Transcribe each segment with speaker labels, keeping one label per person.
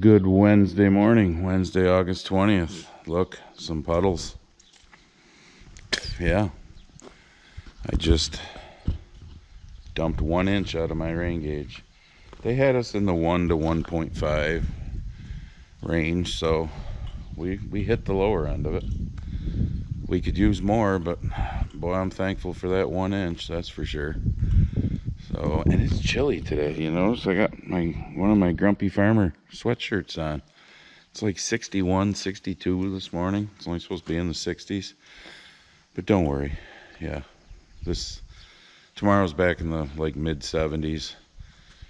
Speaker 1: Good Wednesday morning, Wednesday, August 20th. Look, some puddles. Yeah, I just dumped 1 inch out of my rain gauge. They had us in the 1 to 1.5 range, so we hit the lower end of it. We could use more, but boy, I'm thankful for that 1 inch, that's for sure. So, and it's chilly today, you know, so I got one of my Grumpy Farmer sweatshirts on. It's like 61, 62 this morning. It's only supposed to be in the 60s. But don't worry. Yeah. Tomorrow's back in the like mid 70s.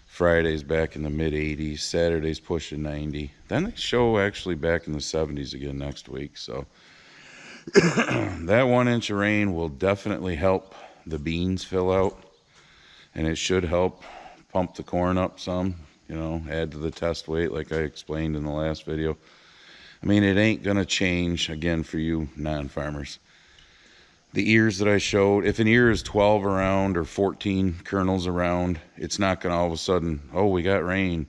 Speaker 1: Friday's back in the mid 80s. Saturday's pushing 90. Then they show actually back in the 70s again next week. So that 1 inch of rain will definitely help the beans fill out. And it should help pump the corn up some, you know, add to the test weight like I explained in the last video. I mean, it ain't going to change, again, for you non-farmers. The ears that I showed, if an ear is 12 around or 14 kernels around, it's not going to all of a sudden, oh, we got rain,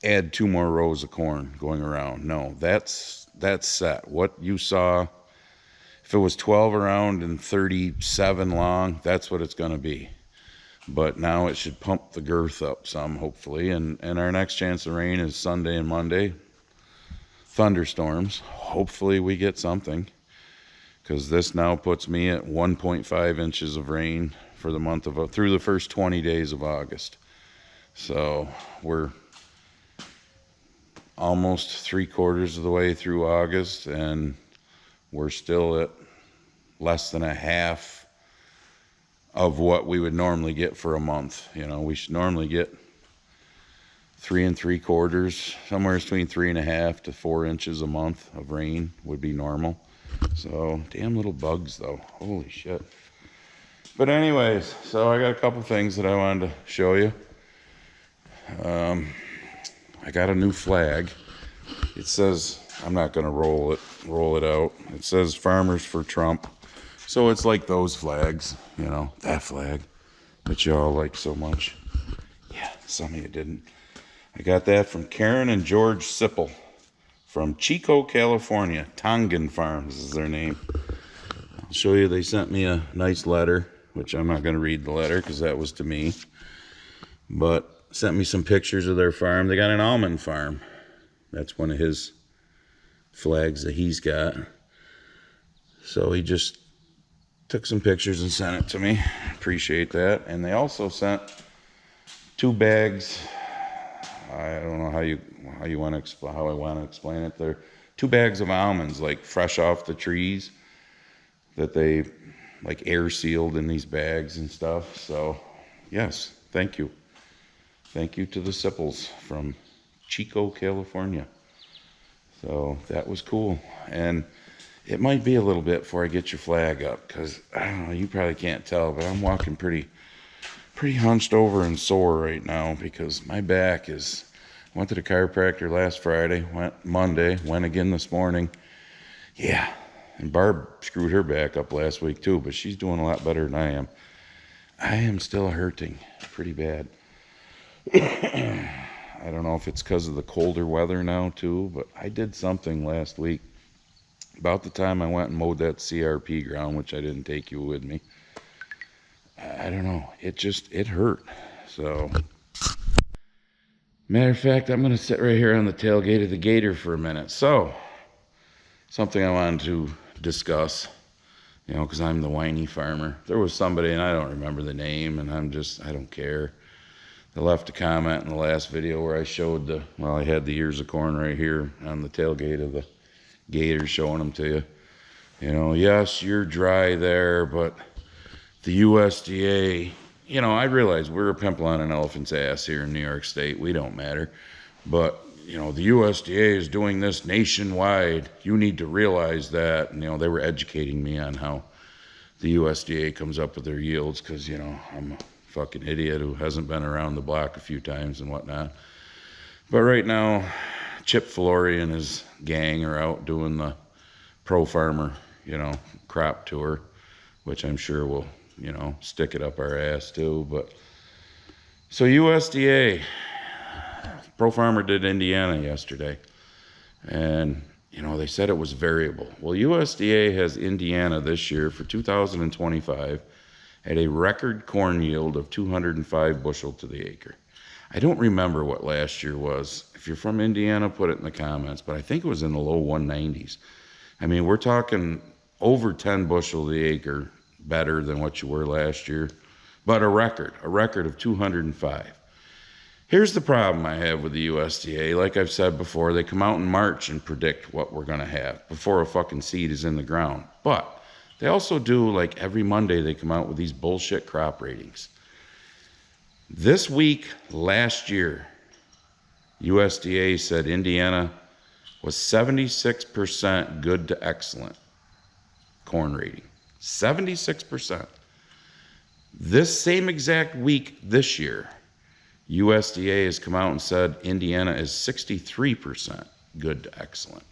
Speaker 1: add 2 more rows of corn going around. No, that's set. What you saw, if it was 12 around and 37 long, that's what it's going to be. But now it should pump the girth up some, hopefully. And our next chance of rain is Sunday and Monday. Thunderstorms. Hopefully we get something. Because this now puts me at 1.5 inches of rain for the month of, through the first 20 days of August. So we're almost 3/4 of the way through August. And we're still at less than a half of what we would normally get for a month. You know, we should normally get 3 3/4, somewhere between 3.5 to 4 inches a month of rain would be normal. So damn little bugs though, holy shit. But anyways, so I got a couple things that I wanted to show you. I got a new flag. It says, I'm not gonna roll it out. It says Farmers for Trump. So it's like those flags, you know, that flag that y'all like so much. Yeah, some of you didn't. I got that from Karen and George Sipple from Chico, California. Tongan Farms is their name. I'll show you, they sent me a nice letter, which I'm not going to read the letter because that was to me. But sent me some pictures of their farm. They got an almond farm. That's one of his flags that he's got. So he just took some pictures and sent it to me. Appreciate that. And they also sent 2 bags. I don't know how I want to explain it. They're 2 bags of almonds, like fresh off the trees, that they like air sealed in these bags and stuff. So yes, thank you. Thank you to the Sipples from Chico, California. So that was cool. And it might be a little bit before I get your flag up, because I don't know, you probably can't tell, but I'm walking pretty hunched over and sore right now because my back is. I went to the chiropractor last Friday, went Monday, went again this morning. Yeah, and Barb screwed her back up last week too, but she's doing a lot better than I am. I am still hurting pretty bad. I don't know if it's because of the colder weather now too, but I did something last week. About the time I went and mowed that CRP ground, which I didn't take you with me, I don't know, it hurt. So, matter of fact, I'm going to sit right here on the tailgate of the Gator for a minute. So, something I wanted to discuss, you know, because I'm the whiny farmer. There was somebody, and I don't remember the name, and I don't care. They left a comment in the last video where I showed I had the ears of corn right here on the tailgate of the Gator, showing them to you. You know, yes, you're dry there, but the USDA, you know, I realize we're a pimple on an elephant's ass here in New York State. We don't matter. But, you know, the USDA is doing this nationwide. You need to realize that. And, you know, they were educating me on how the USDA comes up with their yields because, you know, I'm a fucking idiot who hasn't been around the block a few times and whatnot. But right now, Chip Flory and his gang are out doing the Pro Farmer, you know, crop tour, which I'm sure will, you know, stick it up our ass too. But so USDA Pro Farmer did Indiana yesterday. And, you know, they said it was variable. Well, USDA has Indiana this year for 2025 at a record corn yield of 205 bushel to the acre. I don't remember what last year was. If you're from Indiana, put it in the comments, but I think it was in the low 190s. I mean, we're talking over 10 bushel to the acre better than what you were last year, but a record of 205. Here's the problem I have with the USDA. Like I've said before, they come out in March and predict what we're going to have before a fucking seed is in the ground. But they also do, like every Monday, they come out with these bullshit crop ratings. This week, last year, USDA said Indiana was 76% good to excellent corn rating. 76%. This same exact week this year, USDA has come out and said Indiana is 63% good to excellent.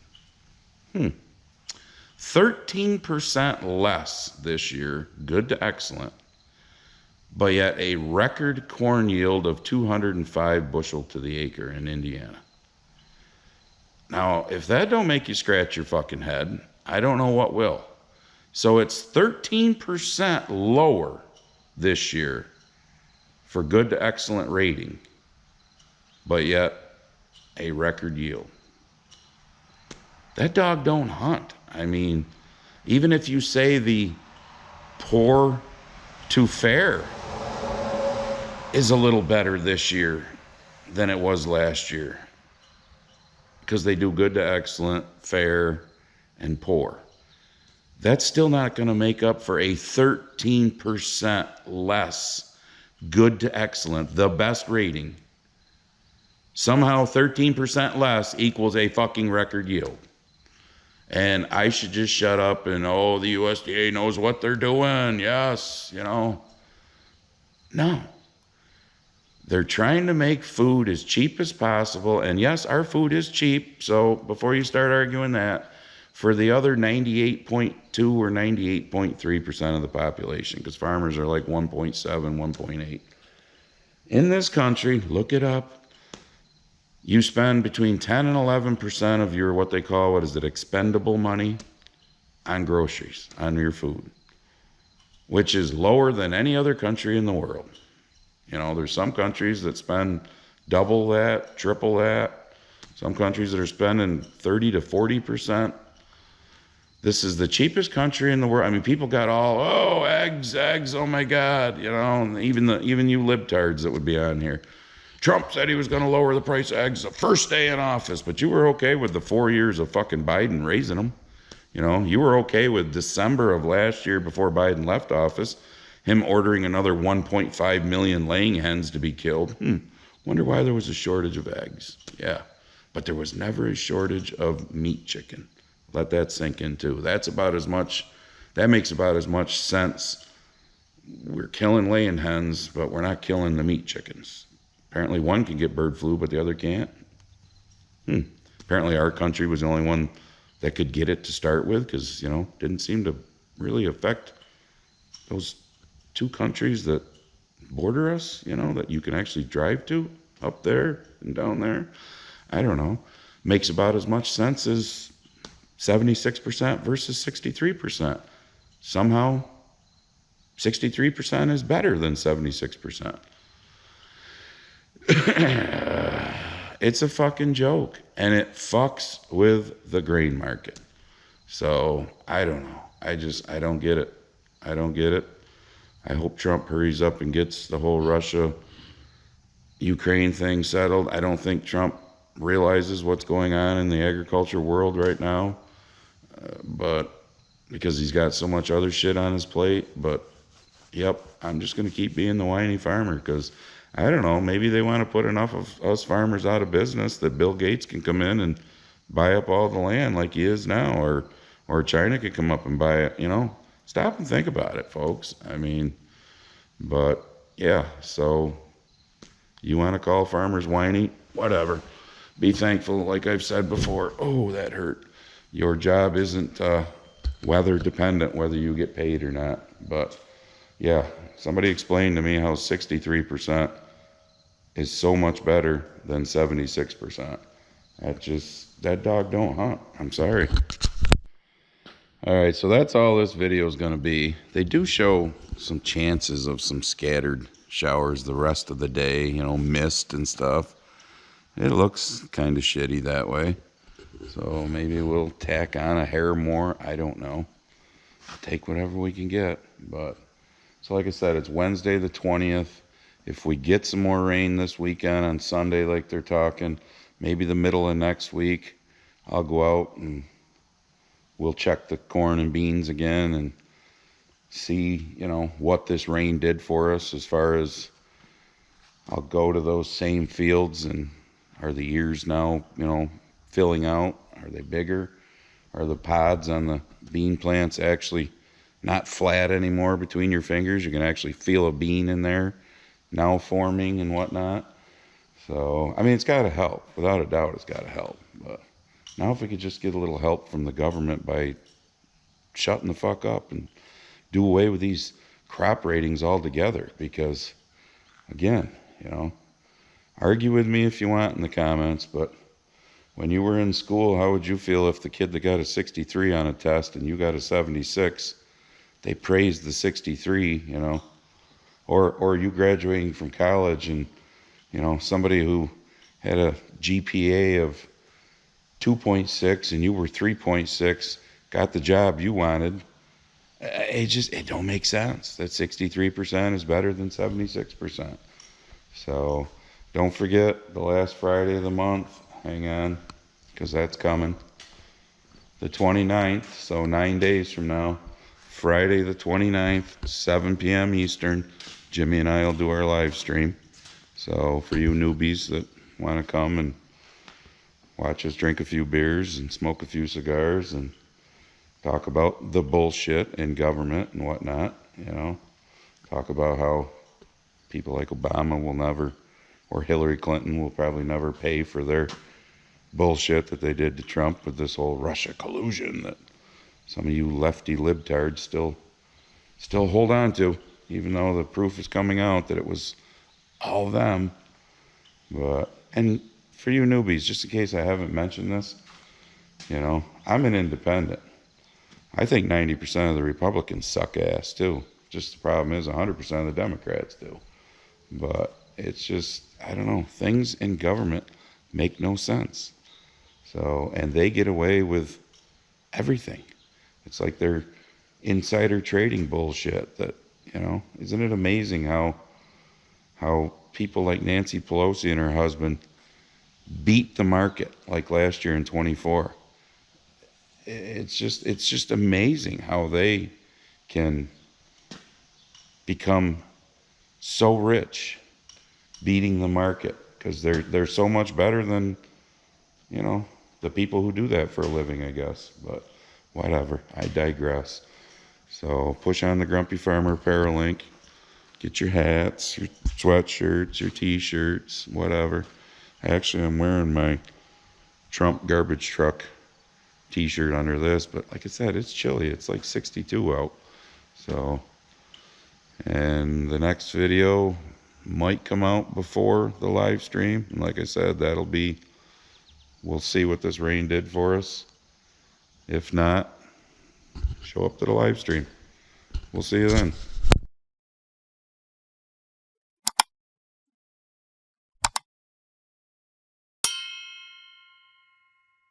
Speaker 1: 13% less this year, good to excellent, but yet a record corn yield of 205 bushel to the acre in Indiana. Now, if that don't make you scratch your fucking head, I don't know what will. So it's 13% lower this year for good to excellent rating, but yet a record yield. That dog don't hunt. I mean, even if you say the poor to fair is a little better this year than it was last year, because they do good to excellent, fair, and poor. That's still not going to make up for a 13% less good to excellent, the best rating. Somehow 13% less equals a fucking record yield. And I should just shut up and, oh, the USDA knows what they're doing. Yes, you know. No. They're trying to make food as cheap as possible. And yes, our food is cheap. So before you start arguing that, for the other 98.2 or 98.3% of the population, because farmers are like 1.7, 1.8. In this country, look it up, you spend between 10 and 11% of your, what they call, what is it, expendable money on groceries, on your food, which is lower than any other country in the world. You know, there's some countries that spend double that, triple that. Some countries that are spending 30 to 40%. This is the cheapest country in the world. I mean, people got all, oh, eggs, oh my God, you know, even you libtards that would be on here. Trump said he was going to lower the price of eggs the first day in office, but you were okay with the 4 years of fucking Biden raising them. You know, you were okay with December of last year before Biden left office, him ordering another 1.5 million laying hens to be killed. Wonder why there was a shortage of eggs. Yeah, but there was never a shortage of meat chicken. Let that sink in too. That makes about as much sense. We're killing laying hens, but we're not killing the meat chickens. Apparently one can get bird flu, but the other can't. Apparently our country was the only one that could get it to start with, because, you know, didn't seem to really affect those two countries that border us, you know, that you can actually drive to up there and down there. I don't know. Makes about as much sense as 76% versus 63%. Somehow 63% is better than 76%. It's a fucking joke, and it fucks with the grain market. So I don't know. I don't get it. I don't get it. I hope Trump hurries up and gets the whole Russia-Ukraine thing settled. I don't think Trump realizes what's going on in the agriculture world right now, but because he's got so much other shit on his plate. But yep, I'm just going to keep being the whiny farmer, because I don't know, maybe they want to put enough of us farmers out of business that Bill Gates can come in and buy up all the land like he is now, or China could come up and buy it. You know, stop and think about it, folks. I mean, but yeah, so you want to call farmers whiny? Whatever. Be thankful, like I've said before. Oh, that hurt. Your job isn't weather dependent, whether you get paid or not. But yeah, somebody explained to me how 63% is so much better than 76%. That dog don't hunt. I'm sorry. All right, so that's all this video is going to be. They do show some chances of some scattered showers the rest of the day, you know, mist and stuff. It looks kind of shitty that way. So maybe we'll tack on a hair more. I don't know. Take whatever we can get. But so like I said, it's Wednesday the 20th. If we get some more rain this weekend on Sunday like they're talking, maybe the middle of next week, I'll go out and we'll check the corn and beans again and see, you know, what this rain did for us. As far as I'll go to those same fields, and are the ears now, you know, filling out? Are they bigger? Are the pods on the bean plants actually not flat anymore between your fingers? You can actually feel a bean in there now forming and whatnot. So, I mean, it's got to help. Without a doubt, it's got to help. But now if we could just get a little help from the government by shutting the fuck up and do away with these crop ratings altogether. Because, again, you know, argue with me if you want in the comments, but when you were in school, how would you feel if the kid that got a 63 on a test and you got a 76, they praised the 63, you know? Or you graduating from college and, you know, somebody who had a GPA of 2.6 and you were 3.6 got the job you wanted. It don't make sense. That 63% is better than 76%. So don't forget the last Friday of the month. Hang on, because that's coming. The 29th, so 9 days from now, Friday the 29th, 7 p.m. Eastern, Jimmy and I will do our live stream. So for you newbies that want to come and watch us drink a few beers and smoke a few cigars and talk about the bullshit in government and whatnot, you know, talk about how people like Obama will never, or Hillary Clinton will probably never pay for their bullshit that they did to Trump with this whole Russia collusion that some of you lefty libtards still hold on to, even though the proof is coming out that it was all them. But, and for you newbies, just in case I haven't mentioned this, you know, I'm an independent. I think 90% of the Republicans suck ass too. Just the problem is 100% of the Democrats do. But it's just, I don't know, things in government make no sense. So, and they get away with everything. It's like they're insider trading bullshit that, you know, isn't it amazing how people like Nancy Pelosi and her husband beat the market like last year in 24. It's just amazing how they can become so rich beating the market, because they're so much better than, you know, the people who do that for a living, I guess. But whatever, I digress. So push on the Grumpy Farmer Apparel link. Get your hats, your sweatshirts, your t-shirts, whatever. Actually, I'm wearing my Trump garbage truck t-shirt under this, but like I said, it's chilly. It's like 62 out. So, and the next video might come out before the live stream. And like I said, we'll see what this rain did for us. If not, show up to the live stream. We'll see you then.